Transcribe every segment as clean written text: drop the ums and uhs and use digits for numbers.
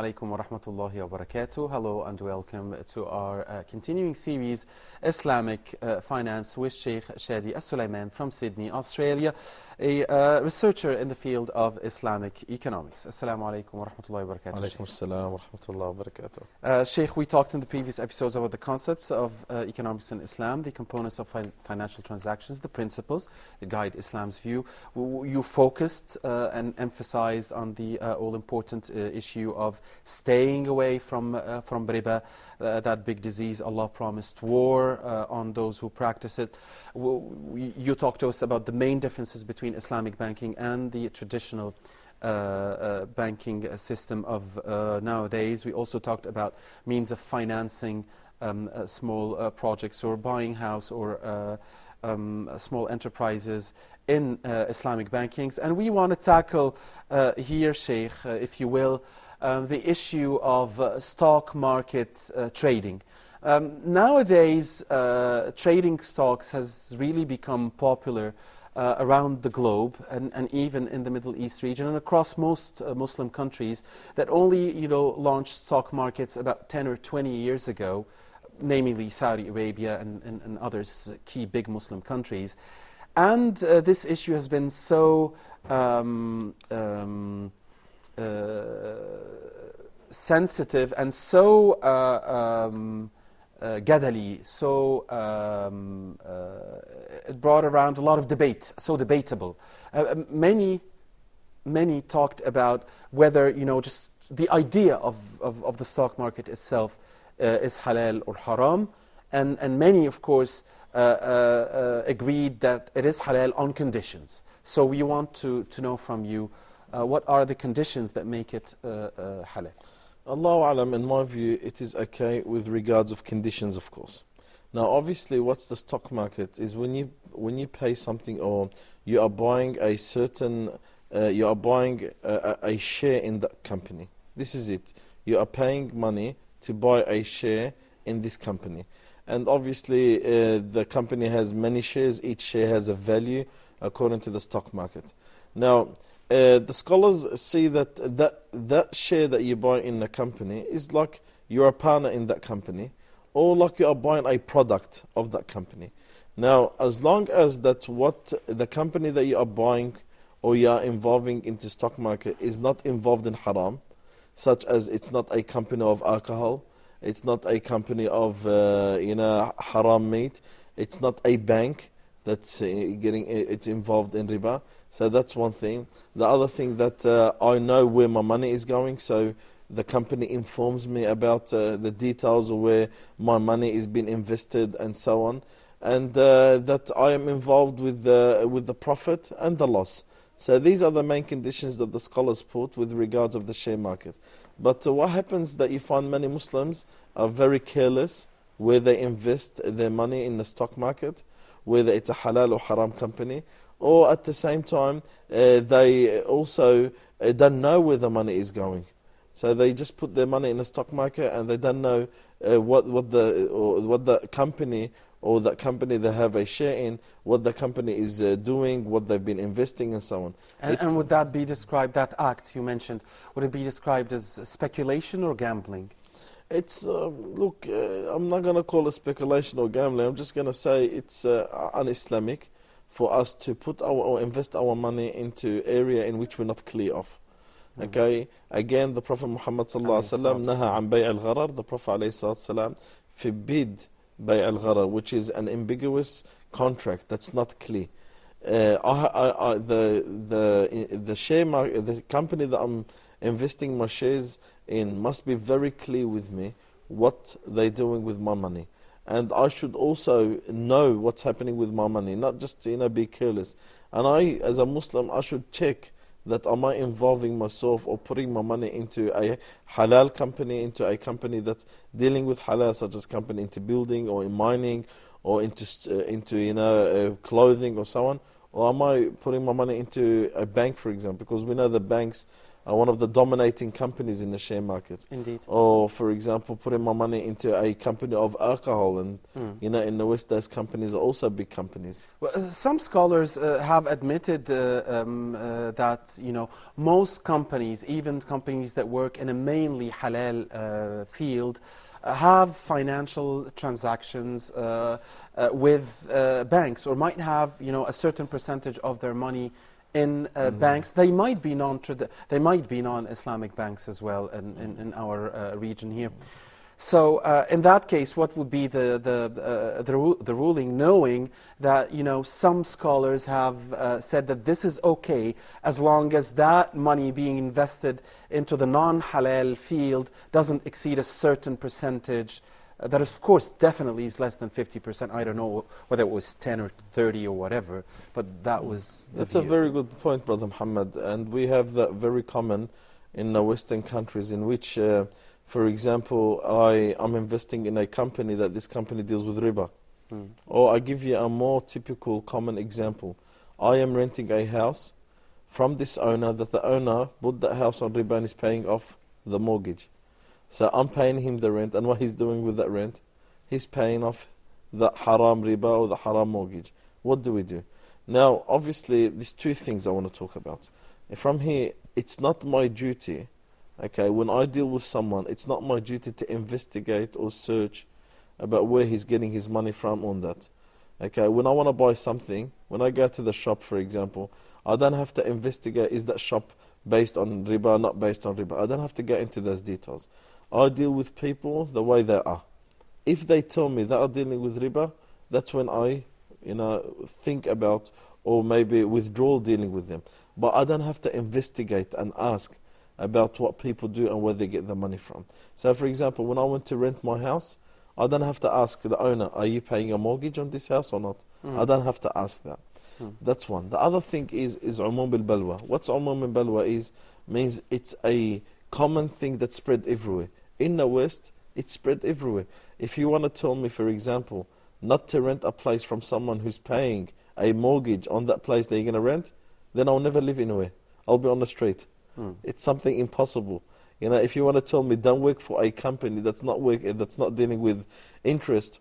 alaikum wa rahmatullahi wa barakatuh. Hello and welcome to our continuing series, Islamic Finance, with Sheikh Shadi As-Sulaiman from Sydney, Australia, a researcher in the field of Islamic economics. Assalamu alaikum wa rahmatullahi wa barakatuh. Alaikum assalam wa rahmatullahi wa barakatuh. Sheikh, we talked in the previous episodes about the concepts of economics in Islam, the components of financial transactions, the principles that guide Islam's view. You focused and emphasized on the all-important issue of staying away from riba, that big disease. Allah promised war on those who practice it. You talked to us about the main differences between Islamic banking and the traditional banking system of nowadays. We also talked about means of financing small projects or buying house or small enterprises in Islamic bankings. And we want to tackle here, Sheikh, if you will, the issue of stock market trading. Nowadays, trading stocks has really become popular around the globe and even in the Middle East region and across most Muslim countries that only launched stock markets about 10 or 20 years ago, namely Saudi Arabia and others, key big Muslim countries. And this issue has been so sensitive and so gadali, so it brought around a lot of debate, so debatable. Many talked about whether, just the idea of the stock market itself is halal or haram, and many, of course, agreed that it is halal on conditions. So we want to know from you, what are the conditions that make it halal? Allahu Alam, in my view, it is okay with regards of conditions, of course. Now, obviously, what's the stock market is when you pay something or you are buying a certain, you are buying a share in that company. This is it. You are paying money to buy a share in this company. And obviously, the company has many shares. Each share has a value according to the stock market. Now, the scholars see that share that you buy in a company is like you're a partner in that company, or like you are buying a product of that company. Now, as long as that what the company that you are buying or you are involving into stock market is not involved in haram, such as it's not a company of alcohol, it's not a company of haram meat, it's not a bank that's it's involved in riba. So that's one thing. The other thing that I know where my money is going, so the company informs me about the details of where my money is being invested and so on, and that I am involved with the profit and the loss. So these are the main conditions that the scholars put with regards of the share market. But what happens that you find many Muslims are very careless where they invest their money in the stock market, whether it's a halal or haram company, or at the same time, they also don't know where the money is going. So they just put their money in the stock market and they don't know what the company or that company they have a share in, what the company is doing, what they've been investing and so on. And would that be described, that act you mentioned, would it be described as speculation or gambling? It's, look, I'm not going to call it speculation or gambling. I'm just going to say it's un-Islamic for us to put or invest our money into area in which we're not clear of. Okay? Again, the Prophet Muhammad sallallahu alaihi wasallam naha an bay' al-gharar. The Prophet alayhi salatu forbid bay' al-gharar, which is an ambiguous contract that's not clear. The share market, the company that I'm investing my shares in must be very clear with me what they're doing with my money. And I should also know what's happening with my money, not just be careless. And I, as a Muslim, I should check that am I involving myself or putting my money into a halal company, into a company that's dealing with halal, such as company into building or in mining or into clothing or so on, or am I putting my money into a bank, for example? Because we know the banks one of the dominating companies in the share market. Indeed. Or, for example, putting my money into a company of alcohol, and in the West, those companies are also big companies. Well, some scholars have admitted that most companies, even companies that work in a mainly halal field, have financial transactions with banks, or might have a certain percentage of their money in banks. They might be non-Islamic banks as well in our region here. So in that case, what would be the ruling, knowing that some scholars have said that this is okay as long as that money being invested into the non-halal field doesn't exceed a certain percentage. That, of course, definitely is less than 50%. I don't know whether it was 10 or 30 or whatever, but that was the That's view. a very good point, Brother Muhammad. And we have that very common in the Western countries, in which, for example, I'm investing in a company that this company deals with riba. Or I give you a more typical common example. I am renting a house from this owner, that the owner put that house on riba and is paying off the mortgage. So I'm paying him the rent, and what he's doing with that rent, he's paying off the haram riba or the haram mortgage. What do we do? Now, obviously, there's two things I want to talk about. From here, it's not my duty, okay, when I deal with someone, it's not my duty to investigate or search about where he's getting his money from on that. Okay, when I want to buy something, when I go to the shop, for example, I don't have to investigate, is that shop based on riba or not based on riba. I don't have to get into those details. I deal with people the way they are. If they tell me they are dealing with riba, that's when I think about, or maybe withdraw dealing with them. But I don't have to investigate and ask about what people do and where they get the money from. So, for example, when I went to rent my house, I don't have to ask the owner, are you paying a mortgage on this house or not? I don't have to ask that. That's one. The other thing is umum bil-balwa. What's umum bil-balwa means it's a common thing that's spread everywhere. In the West, it's spread everywhere. If you want to tell me, for example, not to rent a place from someone who's paying a mortgage on that place that you're going to rent, then I'll never live anywhere. I'll be on the street. It's something impossible. If you want to tell me don't work for a company that's not dealing with interest,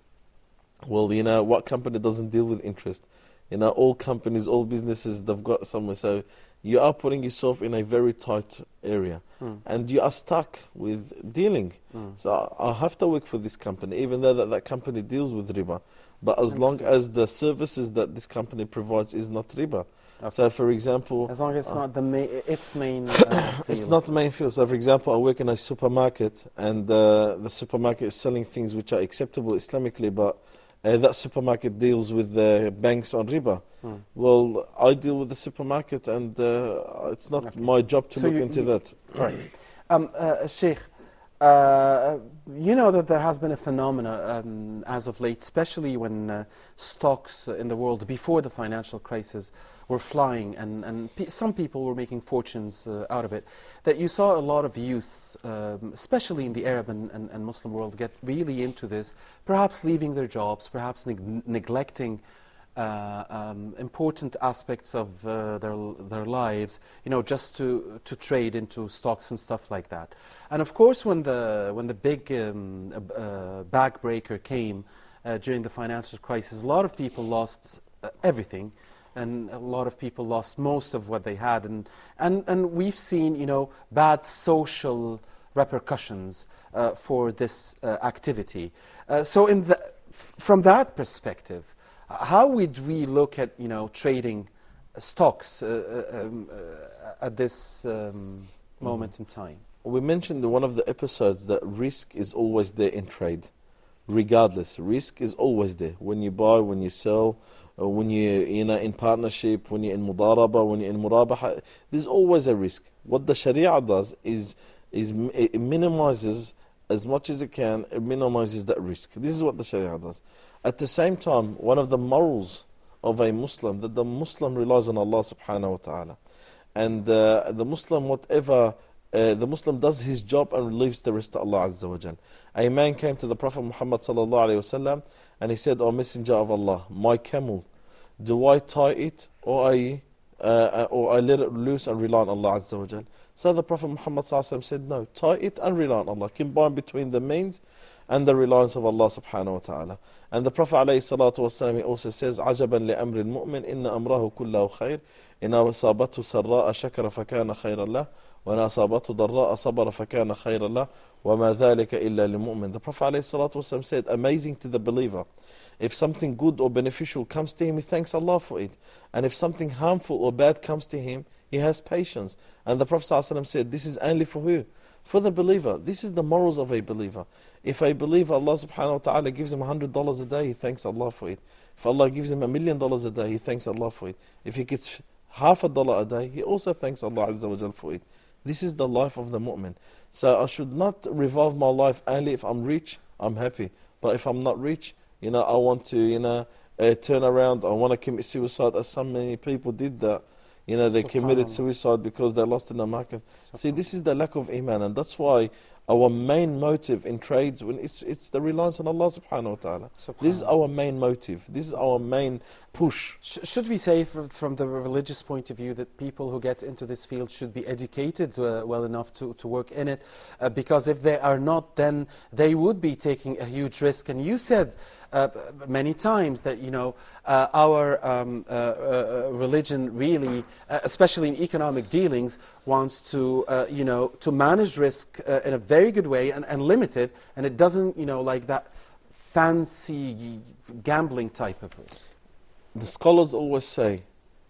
well, what company doesn't deal with interest? All companies, all businesses, they've got somewhere. So you are putting yourself in a very tight area, and you are stuck with dealing. So I have to work for this company, even though that company deals with riba. But as long as the services that this company provides is not riba. Okay. So, for example, as long as it's not its main it's not the main field. So, for example, I work in a supermarket, and the supermarket is selling things which are acceptable Islamically, but that supermarket deals with the banks on riba. Well, I deal with the supermarket, and it's not my job to look into that. Right. Sheikh, you know that there has been a phenomena as of late, especially when stocks in the world before the financial crisis were flying, and some people were making fortunes out of it, that you saw a lot of youth, especially in the Arab and Muslim world, get really into this, perhaps leaving their jobs, perhaps neglecting important aspects of their lives, just to trade into stocks and stuff like that. And of course, when the big backbreaker came during the financial crisis, a lot of people lost everything, and a lot of people lost most of what they had, and we've seen bad social repercussions for this activity. So from that perspective, how would we look at trading stocks at this moment in time? We mentioned in one of the episodes that risk is always there in trade. Regardless, risk is always there. When you buy, when you sell, when you're in partnership, when you're in mudaraba, when you're in murabaha, there's always a risk. What the Sharia does is it minimizes as much as it can, it minimizes that risk. This is what the Sharia does. At the same time, one of the morals of a Muslim, that the Muslim relies on Allah subhanahu wa ta'ala. And the Muslim does his job and leaves the rest to Allah Azza wa Jal. A man came to the Prophet Muhammad sallallahu alayhi wasallam, and he said, "O Messenger of Allah, my camel, do I tie it or I or I let it loose and rely on Allah Azza wa Jal. So the Prophet Muhammad said, no, tie it and rely on Allah. Combine between the means and the reliance of Allah subhanahu wa ta'ala. And the Prophet ﷺ also says, عَجَبًا لِأَمْرِ الْمُؤْمِنِ إِنَّ أَمْرَهُ كُلَّهُ خَيْرٌ إِنْ أَصَابَتْهُ سَرَّاءَ شَكَرَ فَكَانَ خَيْرًا لَهُ وَإِنْ أَصَابَتْهُ ضَرَّاءَ صَبَرَ فَكَانَ خَيْرًا لَهُ وَمَا ذَلِكَ إِلَّا لِلْمُؤْمِنِ. The Prophet ﷺ said, amazing to the believer. If something good or beneficial comes to him, he thanks Allah for it. And if something harmful or bad comes to him, he has patience. And the Prophet ﷺ said, this is only for who? For the believer. This is the morals of a believer. If a believer, Allah subhanahu wa ta'ala gives him $100 a day, he thanks Allah for it. If Allah gives him $1 million a day, he thanks Allah for it. If he gets half $1 a day, he also thanks Allah Azza wa Jal for it. This is the life of the mu'min. So I should not revolve my life only if I'm rich, I'm happy. But if I'm not rich, I want to, turn around, I want to commit suicide, as so many people did that. They committed suicide because they lost in the market. See, this is the lack of iman, and that's why our main motive in trades, it's the reliance on Allah subhanahu wa ta'ala. This is our main motive. This is our main push. Should we say from the religious point of view that people who get into this field should be educated well enough to work in it? Because if they are not, then they would be taking a huge risk. And you said many times that our religion really, especially in economic dealings, wants to to manage risk in a very good way and limit it, and it doesn't like that fancy gambling type of risk. The scholars always say,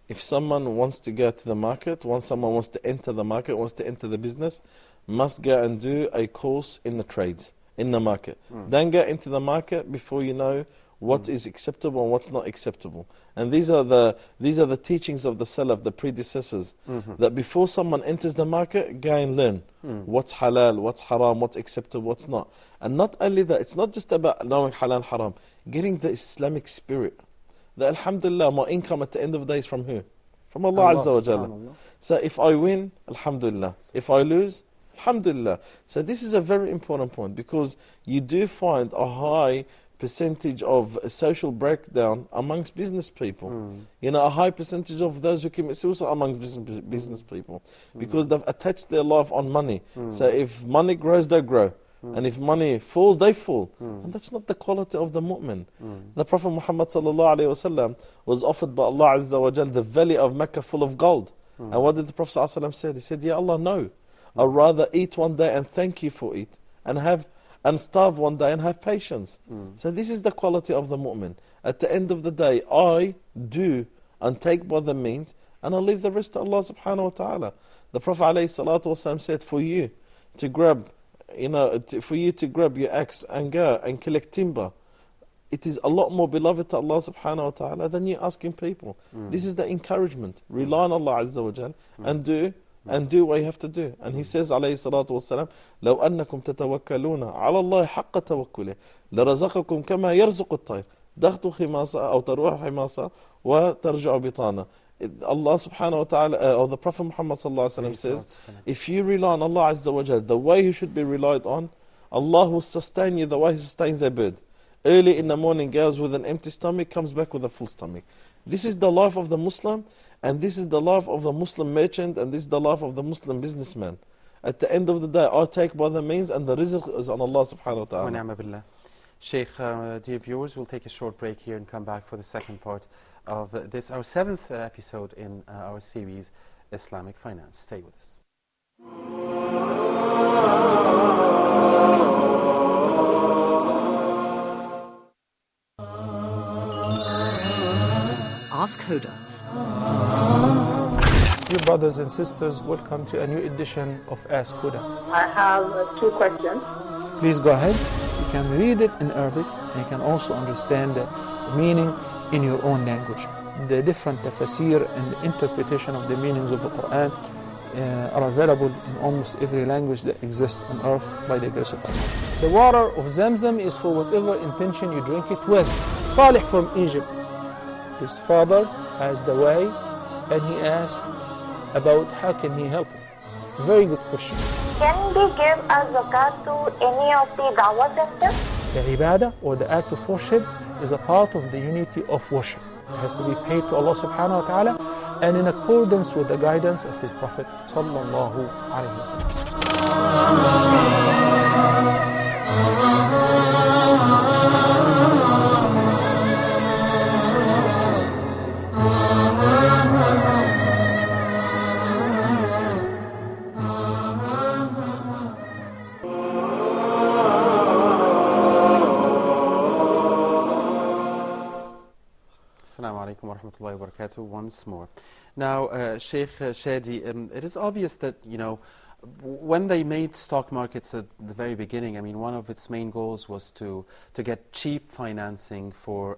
if someone wants to go to the market, once someone wants to enter the market, wants to enter the business, must go and do a course in the trades, in the market. Don't get into the market before you know what is acceptable and what's not acceptable. And these are the teachings of the Salaf, the predecessors, that before someone enters the market, go and learn what's halal, what's haram, what's acceptable, what's not. And not only that, it's not just about knowing halal and haram, getting the Islamic spirit. That alhamdulillah, my income at the end of the day is from who? From Allah Azza wa Jalla. So if I win, alhamdulillah. If I lose, alhamdulillah. So this is a very important point, because you do find a high percentage of social breakdown amongst business people. A high percentage of those who commit suicide amongst business people, because they've attached their life on money. So if money grows, they grow. And if money falls, they fall. And that's not the quality of the mu'min. The Prophet Muhammad sallallahu alayhi wa sallam was offered by Allah Azza wa Jal the valley of Mecca full of gold. And what did the Prophet sallallahu alayhi wa sallam say? He said, Ya Allah, no. I'd rather eat one day and thank you for it, and starve one day and have patience. So this is the quality of the mu'min. At the end of the day, I do and take by the means, and I leave the rest to Allah subhanahu wa ta'ala. The Prophet alayhi salatu wasalam said, for you to grab your axe and go and collect timber, it is a lot more beloved to Allah subhanahu wa ta'ala than you asking people. This is the encouragement. Rely on Allah Azza wa Jal and do what you have to do. And he says alayhi salatu wasalam, لو أنكم تتوكلون على الله حق توكله لرزقكم كما يرزق الطير تغدو خماصا أو تروح حماصا وترجع بطانا. Allah subhanahu wa ta'ala, or the Prophet Muhammad sallallahu alaihi wasallam says, if you rely on Allah Azza wa Jal the way you should be relied on, Allah will sustain you the way He sustains a bird. Early in the morning goes with an empty stomach, comes back with a full stomach. This is the life of the Muslim, and this is the life of the Muslim merchant, and this is the life of the Muslim businessman. At the end of the day, I take by the means, and the rizq is on Allah subhanahu wa ta'ala. Wa ni'ma billah. Sheikh, dear viewers, we'll take a short break here and come back for the second part of this, our 7th episode in our series, Islamic Finance. Stay with us. Ask Huda. Dear brothers and sisters, welcome to a new edition of Ask Huda. I have 2 questions. Please go ahead. You can read it in Arabic, and you can also understand the meaning in your own language. The different tafsir and the interpretation of the meanings of the Quran are available in almost every language that exists on earth by the grace of Allah. The water of Zamzam is for whatever intention you drink it with. Salih from Egypt, his father has the way, and he asked about how can he help him. Very good question. Can they give a zakat to any of the dawah centers? The ibadah, or the act of worship, is a part of the unity of worship. It has to be paid to Allah subhanahu wa ta'ala, and in accordance with the guidance of his Prophet sallallahu alaihi wasallam. Assalamu alaikum wa rahmatullahi wa barakatuh once more. Now, Sheikh Shadi, it is obvious that, when they made stock markets at the very beginning, I mean, one of its main goals was to get cheap financing for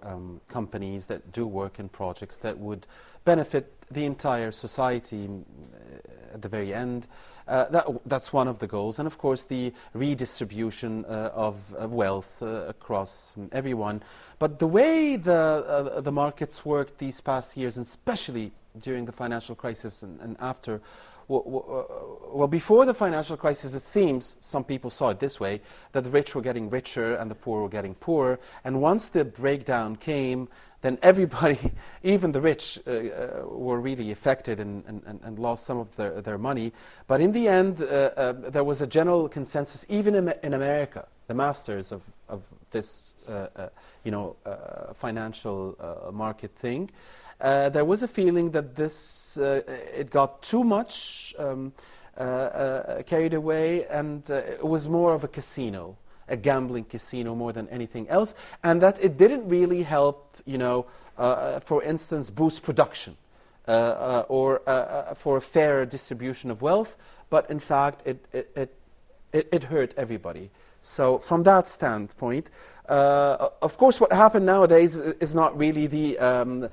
companies that do work in projects that would benefit the entire society at the very end. That's one of the goals. And of course, the redistribution of wealth across everyone. But the way the markets worked these past years, and especially during the financial crisis and after, well, before the financial crisis, it seems, some people saw it this way, that the rich were getting richer and the poor were getting poorer. And once the breakdown came, then everybody, even the rich, were really affected and lost some of their money. But in the end, there was a general consensus, even in America, the masters of this financial market thing, there was a feeling that this it got too much carried away, and it was more of a casino, a gambling casino more than anything else, and that it didn't really help, for instance, boost production or for a fair distribution of wealth, but in fact it hurt everybody. So from that standpoint, of course, what happened nowadays is not really the end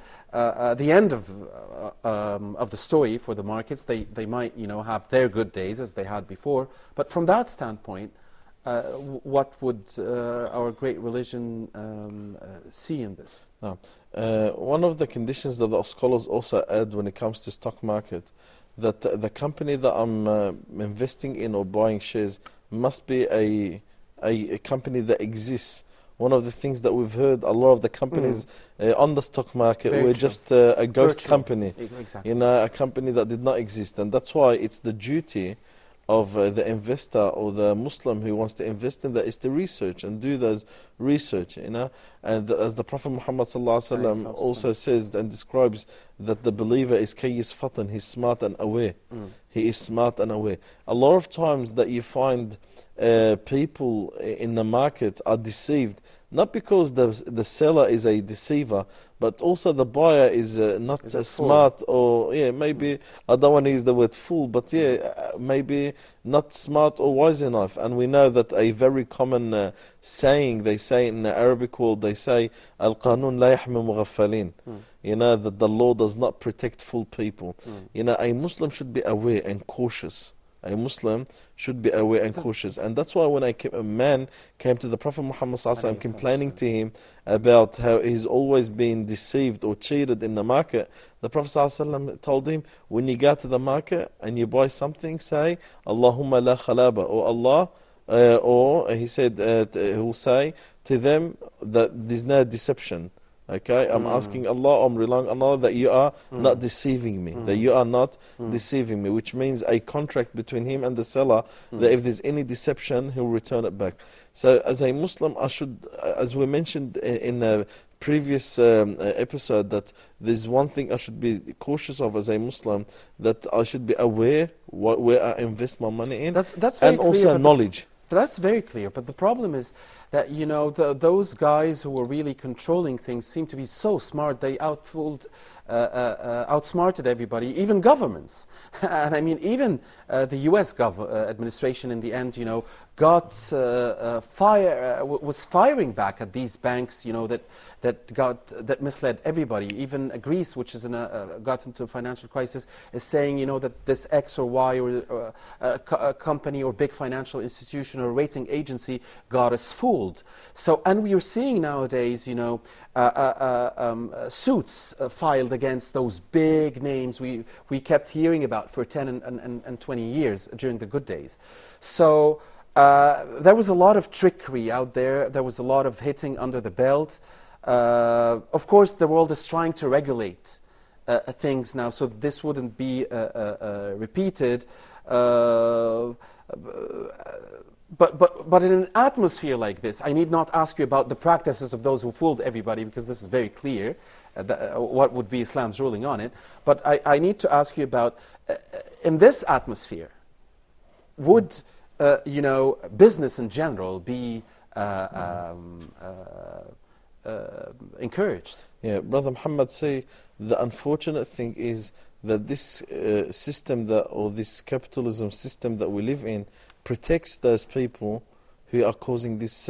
of the story for the markets. They might have their good days as they had before, but from that standpoint, what would our great religion see in this? One of the conditions that the scholars also add when it comes to stock market, that the company that I'm investing in or buying shares must be a company that exists. One of the things that we've heard, a lot of the companies on the stock market Very were true. just a ghost Virtual. company, Exactly. a company that did not exist. And that's why it's the duty of the investor or the Muslim who wants to invest in that is to research and do those research, And as the Prophet Muhammad ﷺ also says and describes that the believer is kayyis fatan, he's smart and aware. He is smart and aware. A lot of times that you find people in the market are deceived, not because the seller is a deceiver, but also the buyer is not smart, or maybe, I don't want to use the word fool, but maybe not smart or wise enough. And we know that a very common saying, they say in the Arabic world, they say, Al-Qanun la yahmi mughaffalin. That the law does not protect fool people. A Muslim should be aware and cautious. A Muslim should be aware and cautious. And that's why when a man came to the Prophet Muhammad ﷺ complaining to him about how he's always been deceived or cheated in the market, the Prophet ﷺ told him, when you go to the market and you buy something, say, Allahumma la khalaba, or Allah, or he said, he will say to them that there's no deception. Okay, I'm asking Allah, I'm relying on Allah that you are not deceiving me, that you are not deceiving me, which means a contract between him and the seller, that if there's any deception, he'll return it back. So as a Muslim, I should, as we mentioned in a previous episode, that there's one thing I should be cautious of as a Muslim, that I should be aware where I invest my money in, That's very and clear, also but knowledge. That's very clear, but the problem is that, those guys who were really controlling things seem to be so smart, they outsmarted everybody, even governments. And I mean, even the US administration in the end, was firing back at these banks, that misled everybody. Even Greece, which is got into a financial crisis, is saying, that this X or Y or a company or big financial institution or rating agency got us fooled. So, and we are seeing nowadays, suits filed against those big names we kept hearing about for 10 and 20 years during the good days. So there was a lot of trickery out there. There was a lot of hitting under the belt. Of course, the world is trying to regulate things now, so this wouldn't be repeated. But in an atmosphere like this, I need not ask you about the practices of those who fooled everybody, because this is very clear, what would be Islam's ruling on it. But I need to ask you about, in this atmosphere, would business in general be encouraged? Yeah, Brother Muhammad say the unfortunate thing is that this system or this capitalism system that we live in protects those people who are causing this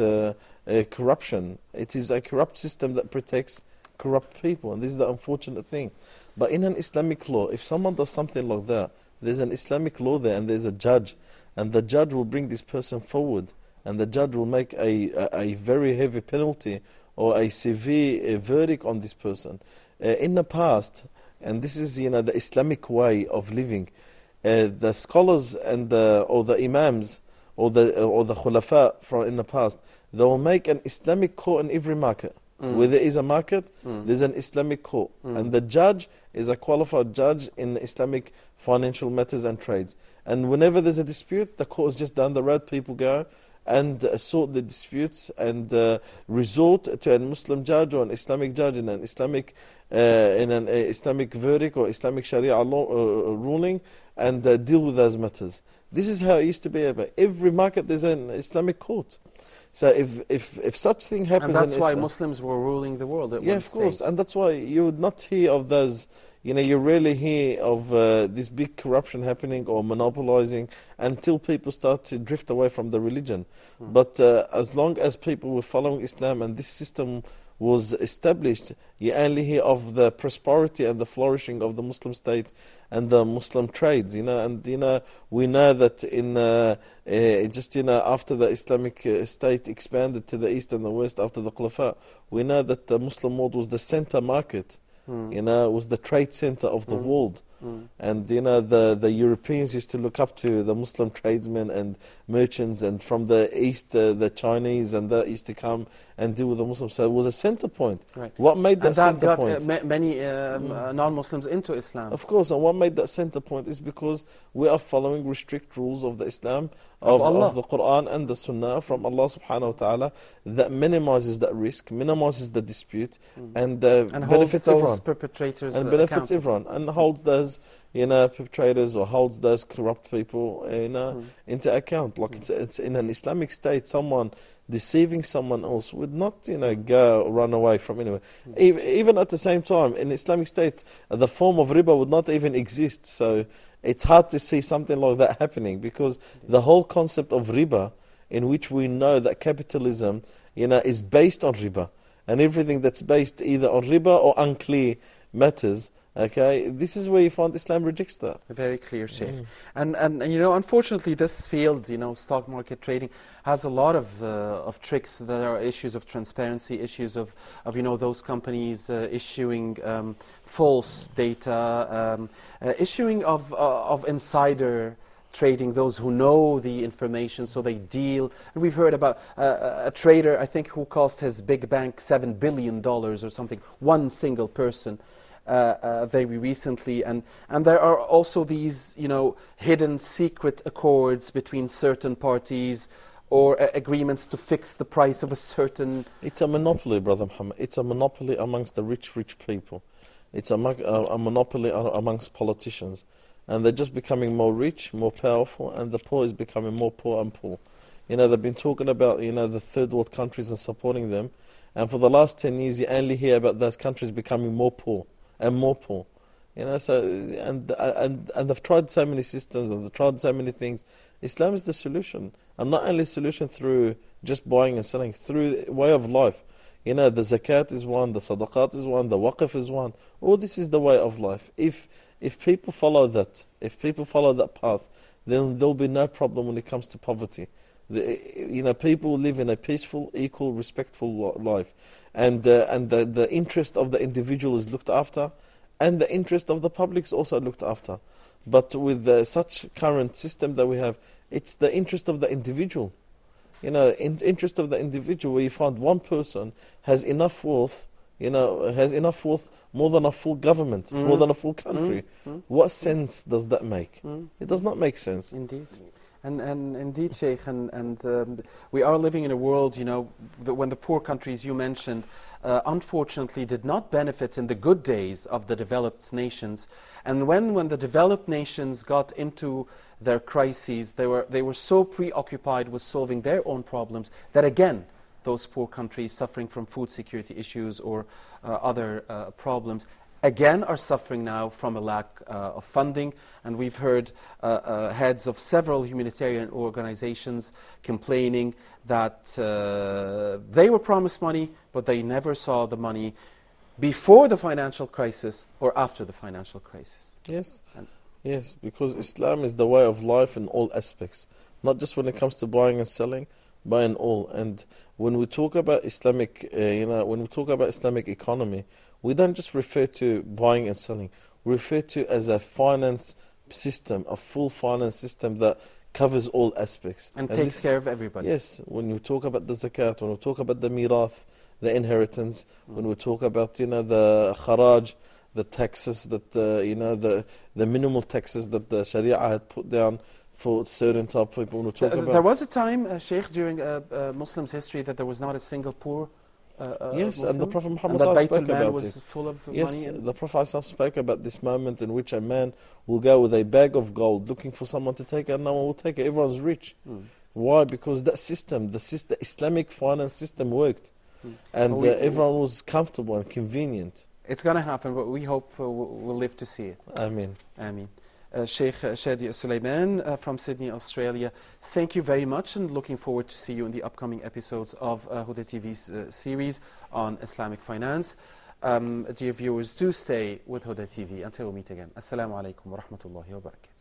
corruption. It is a corrupt system that protects corrupt people, and this is the unfortunate thing. But in an Islamic law, if someone does something like that, there's an Islamic law there, and there's a judge, and the judge will bring this person forward, and the judge will make a very heavy penalty or a severe verdict on this person. In the past, and this is the Islamic way of living, the scholars and or the imams or the khulafa from in the past, they will make an Islamic court in every market. Where there is a market, there's an Islamic court, and the judge is a qualified judge in Islamic financial matters and trades. And whenever there's a dispute, the court is just down the road. People go and sort the disputes and resort to a Muslim judge or an Islamic judge in an Islamic Islamic verdict or Islamic Sharia law ruling, and deal with those matters. This is how it used to be. Every market there's an Islamic court. So if such thing happens, and that's why Muslims were ruling the world at yeah, one of course, stage. and that's why you would not hear of those. You rarely hear of this big corruption happening or monopolizing until people start to drift away from the religion. But as long as people were following Islam and this system was established, you only hear of the prosperity and the flourishing of the Muslim state and the Muslim trades, and we know that in after the Islamic state expanded to the east and the west after the Khulafa, we know that the Muslim world was the center market, was the trade center of the world. And the Europeans used to look up to the Muslim tradesmen and merchants, and from the east the Chinese and that used to come and deal with the Muslims. So it was a center point. Right. What made that center got point? many non-Muslims into Islam. Of course, and what made that center point is because we are following strict rules of the Islam, of the Quran and the Sunnah from Allah subhanahu wa ta'ala, that minimizes that risk, minimizes the dispute, and benefits everyone. Perpetrators and benefits everyone, and holds those perpetrators or holds those corrupt people into account. Like it's in an Islamic state, someone deceiving someone else would not go run away from anywhere. Even at the same time, in Islamic state, the form of riba would not even exist. So it's hard to see something like that happening, because the whole concept of riba, in which we know that capitalism is based on riba, and everything that's based either on riba or unclear matters. Okay, this is where you find Islam rejects that. Very clear, Sheikh. And unfortunately, this field, stock market trading, has a lot of tricks. There are issues of transparency, issues of those companies issuing false data, issuing of insider trading, those who know the information, so they deal. And we've heard about a trader, I think, who cost his big bank $7 billion or something, one single person. Very recently, and there are also these hidden secret accords between certain parties or agreements to fix the price of a certain. It's a monopoly, Brother Muhammad. It's a monopoly amongst the rich people. It's a monopoly amongst politicians, and they're just becoming more rich, more powerful, and the poor is becoming more poor and poor. They've been talking about the third world countries and supporting them, and for the last 10 years you only hear about those countries becoming more poor and more poor, So and they've tried so many systems, and they've tried so many things. Islam is the solution, and not only solution through just buying and selling, through way of life. The zakat is one, the sadaqat is one, the waqf is one. All this is the way of life. If people follow that, path, then there'll be no problem when it comes to poverty. People live in a peaceful, equal, respectful life. And the interest of the individual is looked after, and the interest of the public is also looked after. But with such current system that we have, it's the interest of the individual. Interest of the individual, where you find one person has enough wealth, has enough wealth, more than a full government, more than a full country. What sense does that make? It does not make sense. Indeed. And indeed, Sheikh, and we are living in a world, when the poor countries you mentioned, unfortunately did not benefit in the good days of the developed nations. And when the developed nations got into their crises, they were so preoccupied with solving their own problems that again, those poor countries suffering from food security issues or other problems, again are suffering now from a lack of funding. And we've heard heads of several humanitarian organizations complaining that they were promised money, but they never saw the money before the financial crisis or after the financial crisis. Yes, because Islam is the way of life in all aspects, not just when it comes to buying and selling, but in all. And when we talk about Islamic, when we talk about Islamic economy, we don't just refer to buying and selling. We refer to as a finance system, a full finance system that covers all aspects. And takes care of everybody. Yes, when we talk about the zakat, when we talk about the mirath, the inheritance, when we talk about, the kharaj, the taxes that, the minimal taxes that the Sharia had put down for certain type of people. When we talk about there was a time, Sheikh, during Muslims' history that there was not a single poor yes, Muslim, and the Prophet Muhammad and that spoke Baytul Mal about was it. full of Yes, money. the Prophet spoke about this moment in which a man will go with a bag of gold looking for someone to take it, and no one will take it. Everyone's rich. Why? Because that system, the Islamic finance system worked. And everyone was comfortable and convenient. It's going to happen, but we hope we'll live to see it. Ameen. Ameen. Sheikh Shadi Sulaiman from Sydney, Australia, thank you very much, and looking forward to see you in the upcoming episodes of Huda TV's series on Islamic finance. Dear viewers, do stay with Huda TV until we meet again. Assalamu alaikum wa rahmatullahi wa barakatuh.